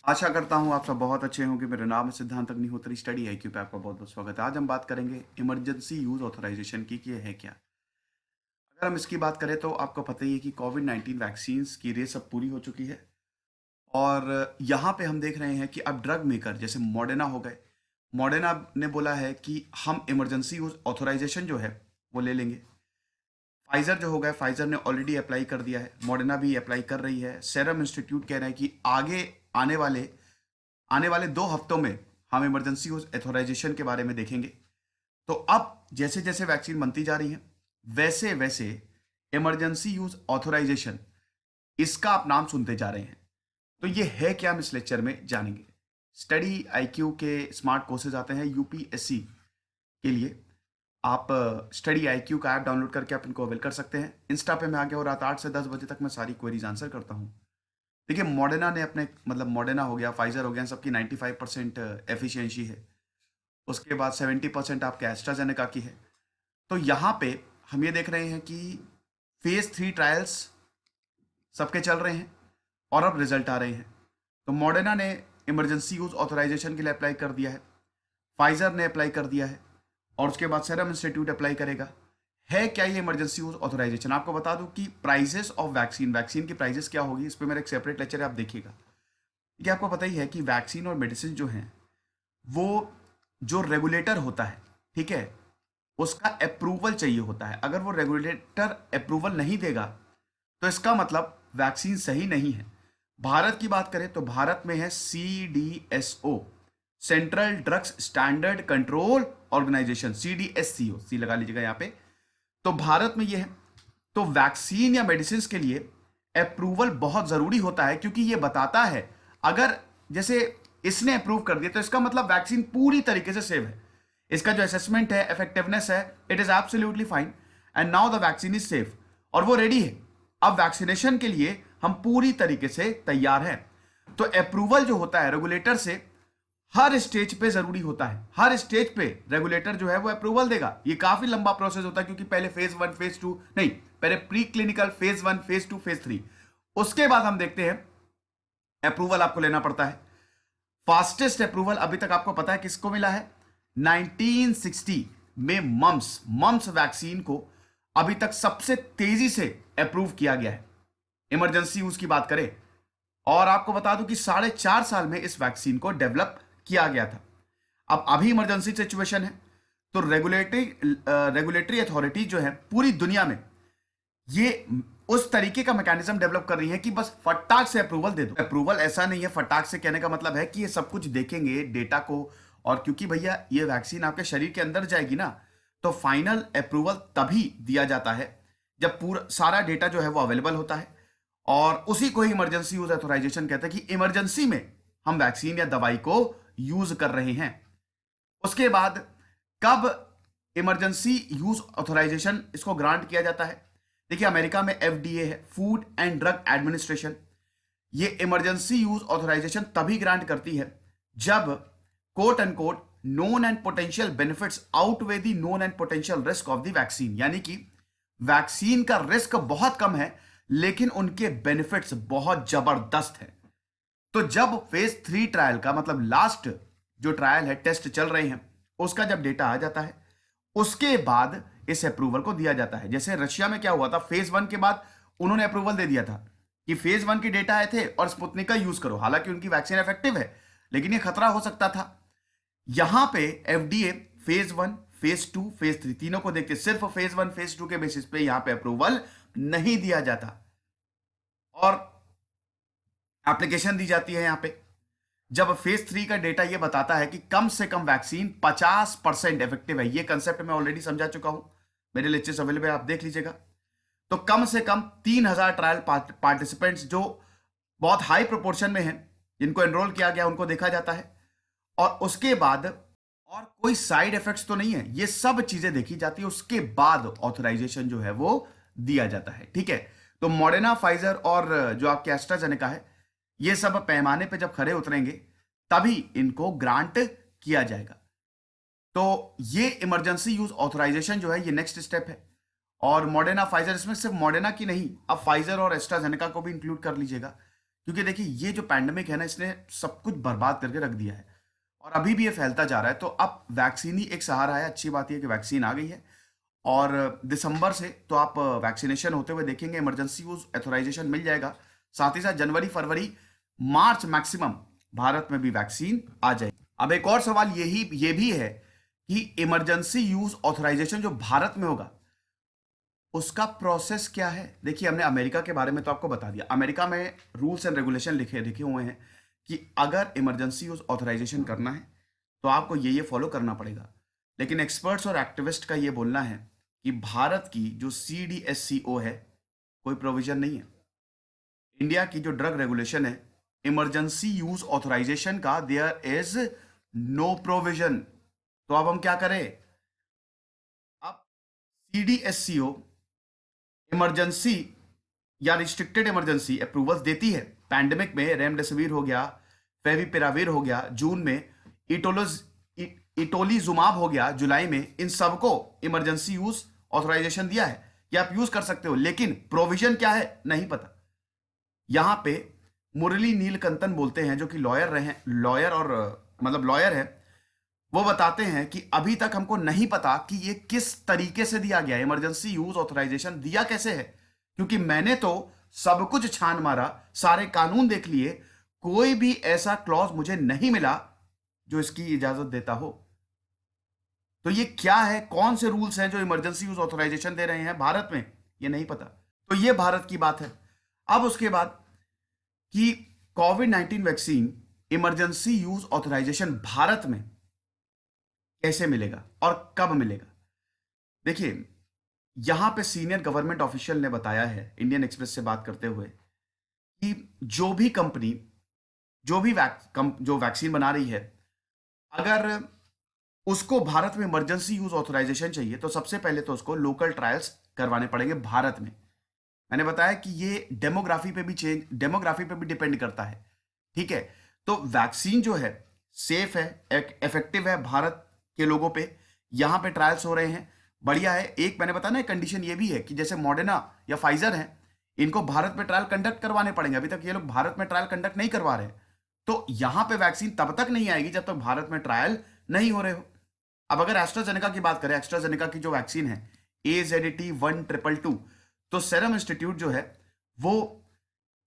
आशा करता हूँ आप सब बहुत अच्छे होंगे। मेरा नाम है सिद्धांत अग्निहोत्री। स्टडी आईक्यू पे आपका बहुत बहुत स्वागत है। आज हम बात करेंगे इमरजेंसी यूज ऑथराइजेशन की कि ये है क्या। अगर हम इसकी बात करें तो आपको पता ही है कि कोविड-19 वैक्सीन की रेस अब पूरी हो चुकी है और यहाँ पे हम देख रहे हैं कि अब ड्रग मेकर जैसे मॉडर्ना हो गए। मॉडर्ना ने बोला है कि हम इमरजेंसी यूज ऑथराइजेशन जो है वो ले लेंगे। फाइजर जो हो गया, फाइजर ने ऑलरेडी अप्लाई कर दिया है, मॉडर्ना भी अप्लाई कर रही है। सेरम इंस्टीट्यूट कह रहा है कि आगे आने वाले आने वाले 2 हफ्तों में हम इमरजेंसी यूज ऑथराइजेशन के बारे में देखेंगे। तो अब जैसे जैसे वैक्सीन बनती जा रही है वैसे वैसे इमरजेंसी यूज ऑथराइजेशन इसका आप नाम सुनते जा रहे हैं। तो ये है क्या, हम इस लेक्चर में जानेंगे। स्टडी आईक्यू के स्मार्ट कोर्सेज आते हैं यूपीएससी के लिए। आप स्टडी आईक्यू का ऐप डाउनलोड करके आप इनको अवेल कर सकते हैं। इंस्टा पे मैं आ गया और रात 8 से 10 बजे तक मैं सारी क्वेरीज आंसर करता हूँ। देखिए, मॉडर्ना ने अपने मतलब मॉडर्ना हो गया, फाइजर हो गया, इन सबकी 95% एफिशिएंसी है। उसके बाद 70% आपके एस्ट्राजेनेका की है। तो यहाँ पे हम ये देख रहे हैं कि फेज 3 ट्रायल्स सबके चल रहे हैं और अब रिजल्ट आ रहे हैं। तो मॉडर्ना ने इमरजेंसी यूज ऑथराइजेशन के लिए अप्लाई कर दिया है, फाइजर ने अप्लाई कर दिया है और उसके बाद सेरम इंस्टीट्यूट अप्लाई करेगा। है क्या ये इमरजेंसी यूज ऑथराइजेशन? आपको बता दूं कि प्राइसेस ऑफ वैक्सीन, वैक्सीन की प्राइसेस क्या होगी, इस पर मेरा एक सेपरेट लेक्चर है, आप देखिएगा। कि आपको पता ही है कि वैक्सीन और मेडिसिन जो हैं वो जो रेगुलेटर होता है, ठीक है, उसका अप्रूवल चाहिए होता है। अगर वो रेगुलेटर अप्रूवल नहीं देगा तो इसका मतलब वैक्सीन सही नहीं है। भारत की बात करें तो भारत में है CDSO, central drugs standard control organization, CDSCO, C लगा लीजिएगा यहाँ पे। तो भारत में ये है। तो वैक्सीन या मेडिसिन के लिए अप्रूवल बहुत जरूरी होता है, क्योंकि ये बताता है अगर जैसे इसने अप्रूव कर दिया तो इसका मतलब वैक्सीन पूरी तरीके से सेफ है। इसका जो असेसमेंट है, इफेक्टिवनेस है, it is absolutely fine and now the vaccine is safe और वो रेडी है। अब वैक्सीनेशन के लिए हम पूरी तरीके से तैयार हैं। तो अप्रूवल जो होता है रेगुलेटर से हर स्टेज पे जरूरी होता है। हर स्टेज पे रेगुलेटर जो है वो अप्रूवल देगा। ये काफी लंबा प्रोसेस होता है, क्योंकि पहले फेज 1 फेज 2 नहीं, पहले pre clinical phase 1 phase 2 phase 3, उसके बाद हम देखते हैं अप्रूवल आपको लेना पड़ता है। फास्टेस्ट अप्रूवल अभी तक आपको पता है किसको मिला है? 1960 में मम्स वैक्सीन को अभी तक सबसे तेजी से अप्रूव किया गया है, इमरजेंसी यूज की बात करें। और आपको बता दूं कि 4.5 साल में इस वैक्सीन को डेवलप किया गया था। अब अभी इमरजेंसी सिचुएशन है, तो रेगुलेटरी अथॉरिटी जो है पूरी दुनिया में ये उस तरीके का मैकेनिज्म डेवलप कर रही है कि बस फटाक से अप्रूवल दे दो। अप्रूवल ऐसा नहीं है, फटाक से कहने का मतलब है कि ये सब कुछ देखेंगे डेटा को। और क्योंकि भैया ये वैक्सीन आपके शरीर के अंदर जाएगी ना, तो फाइनल अप्रूवल तभी दिया जाता है जब पूरा सारा डेटा जो है वो अवेलेबल होता है। और उसी को ही इमरजेंसी यूज ऑथराइजेशन कहते हैं कि इमरजेंसी में हम वैक्सीन या दवाई को यूज कर रहे हैं। उसके बाद कब इमरजेंसी यूज ऑथराइजेशन इसको ग्रांट किया जाता है? देखिए, अमेरिका में FDA है, फूड एंड ड्रग एडमिनिस्ट्रेशन। ये इमरजेंसी यूज ऑथराइजेशन तभी ग्रांट करती है जब quote and quote known and potential benefits outweigh the known and potential risk of the vaccine. यानी कि वैक्सीन का रिस्क बहुत कम है लेकिन उनके बेनिफिट्स बहुत जबरदस्त है। तो जब फेज 3 ट्रायल का मतलब लास्ट जो ट्रायल है, टेस्ट चल रहे हैं, उसका जब डेटा आ जाता है उसके बाद इस अप्रूवल को दिया जाता है। जैसे रशिया में क्या हुआ था, फेज 1 के बाद उन्होंने अप्रूवल दे दिया था कि फेज 1 के डेटा आए थे और स्पुतनिक का यूज करो। हालांकि उनकी वैक्सीन इफेक्टिव है लेकिन ये खतरा हो सकता था। यहां पे FDA फेज 1 फेज 2 फेज 3 तीनों को देखते सिर्फ फेज 1 फेज 2 के बेसिस पे यहां पे अप्रूवल नहीं दिया जाता और एप्लीकेशन दी जाती है। यहां पे जब फेज 3 का डेटा ये बताता है कि कम से कम वैक्सीन 50% इफेक्टिव है, ये कंसेप्ट मैं ऑलरेडी समझा चुका हूं, मेरे लेक्चर्स अवेलेबल, आप देख लीजिएगा। तो कम से कम 3,000 ट्रायल पार्टिसिपेंट्स जो बहुत हाई प्रोपोर्शन में हैं, जिनको एनरोल किया गया उनको देखा जाता है और उसके बाद और कोई साइड इफेक्ट्स तो नहीं है, ये सब चीजें देखी जाती है। उसके बाद ऑथराइजेशन जो है वो दिया जाता है। ठीक है, तो मॉडर्ना, फाइजर और जो आपके एस्ट्राजेनेका है, ये सब पैमाने पे जब खड़े उतरेंगे तभी इनको ग्रांट किया जाएगा। तो ये इमरजेंसी यूज ऑथराइजेशन जो है ये नेक्स्ट स्टेप है। और मॉडर्ना, फाइजर, इसमें सिर्फ मॉडर्ना की नहीं, अब फाइजर और एस्ट्राजेनेका को भी इंक्लूड कर लीजिएगा, क्योंकि देखिए ये जो पैंडेमिक है ना, इसने सब कुछ बर्बाद करके रख दिया है और अभी भी ये फैलता जा रहा है। तो अब वैक्सीन ही एक सहारा है। अच्छी बात यह कि वैक्सीन आ गई है और दिसंबर से तो आप वैक्सीनेशन होते हुए देखेंगे, इमरजेंसी यूज ऑथराइजेशन मिल जाएगा। साथ ही साथ जनवरी, फरवरी, मार्च मैक्सिमम भारत में भी वैक्सीन आ जाएगी। अब एक और सवाल ये भी है कि इमरजेंसी यूज ऑथराइजेशन जो भारत में होगा उसका प्रोसेस क्या है। देखिए हमने अमेरिका के बारे में तो आपको बता दिया। अमेरिका में रूल्स एंड रेगुलेशन लिखे हुए हैं कि अगर इमरजेंसी यूज ऑथराइजेशन करना है तो आपको ये फॉलो करना पड़ेगा। लेकिन एक्सपर्ट्स और एक्टिविस्ट का ये बोलना है कि भारत की जो CDSCO है, कोई प्रोविजन नहीं है। इंडिया की जो ड्रग रेगुलेशन है, इमरजेंसी यूज ऑथराइजेशन का देयर इज नो प्रोविजन। तो अब हम क्या करें? अब CDSCO इमरजेंसी या रिस्ट्रिक्टेड इमरजेंसी अप्रूवल्स देती है। पैंडेमिक में रेमडेसिविर हो गया, फेविपिराविर हो गया जून में, इटोलीजुमाब हो गया जुलाई में, इन सबको इमरजेंसी यूज ऑथराइजेशन दिया है कि आप यूज कर सकते हो। लेकिन प्रोविजन क्या है नहीं पता। यहां पे मुरली नीलकंठन बोलते हैं, जो कि लॉयर है, वो बताते हैं कि अभी तक हमको नहीं पता कि ये किस तरीके से दिया गया, इमरजेंसी यूज ऑथराइजेशन दिया कैसे है। क्योंकि मैंने तो सब कुछ छान मारा, सारे कानून देख लिए, कोई भी ऐसा क्लॉज मुझे नहीं मिला जो इसकी इजाजत देता हो। तो ये क्या है, कौन से रूल्स हैं जो इमरजेंसी यूज ऑथराइजेशन दे रहे हैं भारत में, ये नहीं पता। तो ये भारत की बात है। अब उसके बाद कि कोविड-19 vaccine emergency use authorisation Bharat में कैसे मिलेगा और कब मिलेगा। देखिए यहां पे सीनियर गवर्नमेंट ऑफिशियल ने बताया है इंडियन एक्सप्रेस से बात करते हुए कि जो भी कंपनी जो वैक्सीन बना रही है, अगर उसको भारत में इमरजेंसी यूज ऑथराइजेशन चाहिए तो सबसे पहले तो उसको लोकल ट्रायल्स करवाने पड़ेंगे भारत में। मैंने बताया कि ये डेमोग्राफी पे भी डिपेंड करता है। ठीक है, तो वैक्सीन जो है सेफ है, इफेक्टिव है भारत के लोगों पे, यहां पे ट्रायल्स हो रहे हैं, बढ़िया है। एक मैंने बताया ना, कंडीशन ये भी है कि जैसे मॉडर्ना या फाइजर है, इनको भारत में ट्रायल कंडक्ट करवाने पड़ेंगे। अभी तक ये लोग भारत में ट्रायल कंडक्ट नहीं करवा रहे। तो यहां पे वैक्सीन तब तक नहीं आएगी जब तक भारत में ट्रायल नहीं हो रहे हो। अब अगर एस्ट्राजेनेका की बात करें, एस्ट्राजेनेका की जो वैक्सीन है AZD1222, तो सेरम इंस्टीट्यूट जो है वो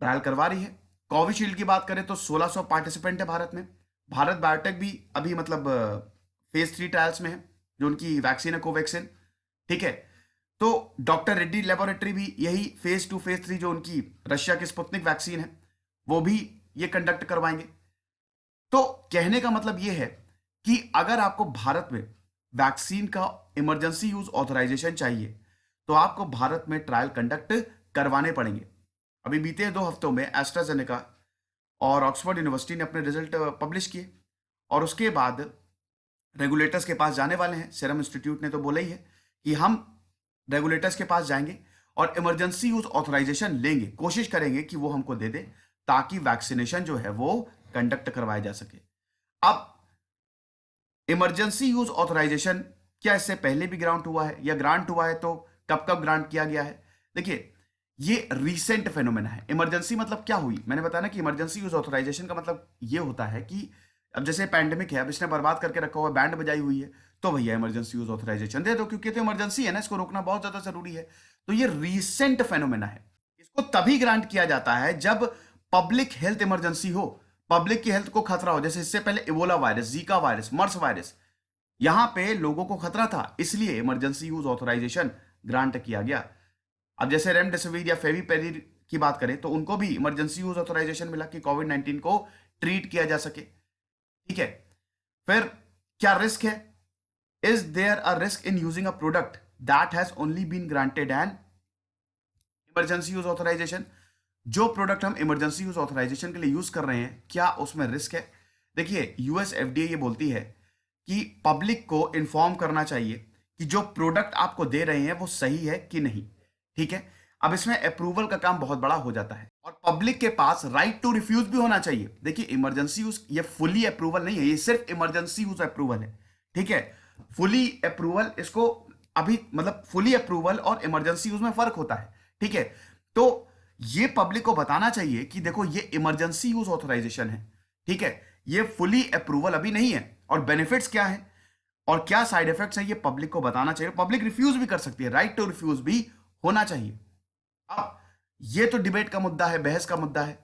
ट्रायल करवा रही है। कोविशील्ड की बात करें तो 1600 पार्टिसिपेंट है भारत में। भारत बायोटेक भी अभी मतलब फेज 3 ट्रायल्स में है, जो उनकी वैक्सीन है कोवैक्सीन। ठीक है, तो डॉक्टर रेड्डी लेबोरेटरी भी यही फेज 2 फेज 3 जो उनकी रशिया की स्पुतनिक वैक्सीन है वो भी ये कंडक्ट करवाएंगे। तो कहने का मतलब ये है कि अगर आपको भारत में वैक्सीन का इमरजेंसी यूज ऑथराइजेशन चाहिए तो आपको भारत में ट्रायल कंडक्ट करवाने पड़ेंगे। अभी बीते 2 हफ्तों में एस्ट्राजेनेका और ऑक्सफोर्ड यूनिवर्सिटी ने अपने रिजल्ट पब्लिश किए और उसके बाद रेगुलेटर्स के पास जाने वाले हैं। सीरम इंस्टीट्यूट ने तो बोला ही है कि हम रेगुलेटर्स के पास जाएंगे और इमरजेंसी यूज ऑथराइजेशन लेंगे, कोशिश करेंगे कि वो हमको दे दे ताकि वैक्सीनेशन जो है वो कंडक्ट करवाया जा सके। अब इमरजेंसी यूज ऑथराइजेशन क्या इससे पहले भी ग्रांट हुआ है, या ग्रांट हुआ है तो कब कब ग्रांट किया गया है? देखिए ये रीसेंट फेनोमेना है। इमरजेंसी मतलब क्या हुई, मैंने बताया ना कि इमरजेंसी यूज ऑथराइजेशन का मतलब ये होता है कि अब जैसे पैंडेमिक है, अब इसने बर्बाद करके रखा हुआ, बैंड बजाई हुई है, तो भैया इमरजेंसी यूज ऑथराइजेशन दे दो, क्योंकि तो इमरजेंसी है ना, इसको रोकना बहुत ज्यादा जरूरी है। तो ये रीसेंट फेनोमेना है। इसको तभी ग्रांट किया जाता है जब पब्लिक हेल्थ इमरजेंसी हो, पब्लिक की हेल्थ को खतरा हो। जैसे इससे पहले इबोला वायरस, जीका वायरस, मर्स वायरस, यहां पे लोगों को खतरा था, इसलिए इमरजेंसी यूज ऑथराइजेशन ग्रांट किया गया। अब जैसे रेमडेसिविर या फेविपिराविर की बात करें तो उनको भी इमरजेंसी यूज ऑथराइजेशन मिला कि कोविड-19 को ट्रीट किया जा सके। ठीक है, फिर क्या रिस्क है? Is there a risk in using a product that has only been granted an emergency use authorization? जो प्रोडक्ट हम इमरजेंसी यूज ऑथराइजेशन के लिए यूज कर रहे हैं, क्या उसमें रिस्क है? देखिए यूएस FDA ये बोलती है कि पब्लिक को इन्फॉर्म करना चाहिए कि जो प्रोडक्ट आपको दे रहे हैं वो सही है कि नहीं। ठीक है, अब इसमें अप्रूवल का काम बहुत बड़ा हो जाता है और पब्लिक के पास राइट टू रिफ्यूज भी होना चाहिए। देखिए इमरजेंसी यूज ये फुली अप्रूवल नहीं है, ये सिर्फ इमरजेंसी यूज अप्रूवल है। ठीक है, फुली अप्रूवल, इसको अभी मतलब फुली अप्रूवल और इमरजेंसी यूज में फर्क होता है। ठीक है, तो ये पब्लिक को बताना चाहिए कि देखो ये इमरजेंसी यूज ऑथराइजेशन है, ठीक है, ये फुली अप्रूवल अभी नहीं है, और बेनिफिट्स क्या है और क्या साइड इफेक्ट्स हैं ये पब्लिक को बताना चाहिए। पब्लिक रिफ्यूज भी कर सकती है, राइट टू रिफ्यूज भी होना चाहिए। अब ये तो डिबेट का मुद्दा है, बहस का मुद्दा है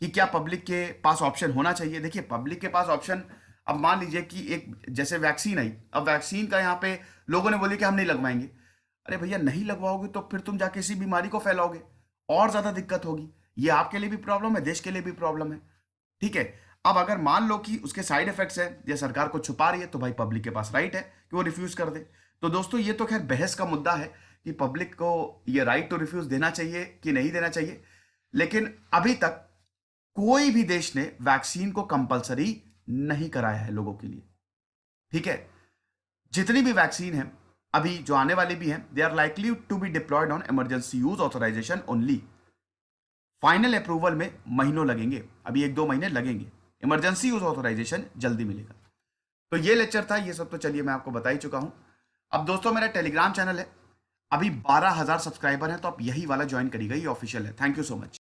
कि क्या पब्लिक के पास ऑप्शन होना चाहिए। देखिए पब्लिक के पास ऑप्शन, अब मान लीजिए कि एक जैसे वैक्सीन आई, अब वैक्सीन का यहाँ पे लोगों ने बोले कि हम नहीं लगवाएंगे। अरे भैया नहीं लगवाओगे तो फिर तुम जाके इसी बीमारी को फैलाओगे, और ज्यादा दिक्कत होगी। ये आपके लिए भी प्रॉब्लम है, देश के लिए भी प्रॉब्लम है, ठीक है। अब अगर मान लो कि उसके साइड इफेक्ट्स है या सरकार को छुपा रही है, तो भाई पब्लिक के पास राइट है कि वो रिफ्यूज कर दे। तो दोस्तों ये तो खैर बहस का मुद्दा है कि पब्लिक को ये राइट टू रिफ्यूज देना चाहिए कि नहीं देना चाहिए। लेकिन अभी तक कोई भी देश ने वैक्सीन को कंपलसरी नहीं कराया है लोगों के लिए, ठीक है। जितनी भी वैक्सीन है अभी जो आने वाली भी हैं, they are likely to be deployed on emergency use authorization only. Final approval में महीनों लगेंगे, अभी 1-2 महीने लगेंगे। इमरजेंसी यूज ऑथराइजेशन जल्दी मिलेगा। तो ये लेक्चर था, ये सब तो चलिए मैं आपको बता ही चुका हूं। अब दोस्तों मेरा टेलीग्राम चैनल है, अभी 12,000 सब्सक्राइबर हैं, तो आप यही वाला ज्वाइन करिएगा, ये ऑफिशियल है। Thank you so much.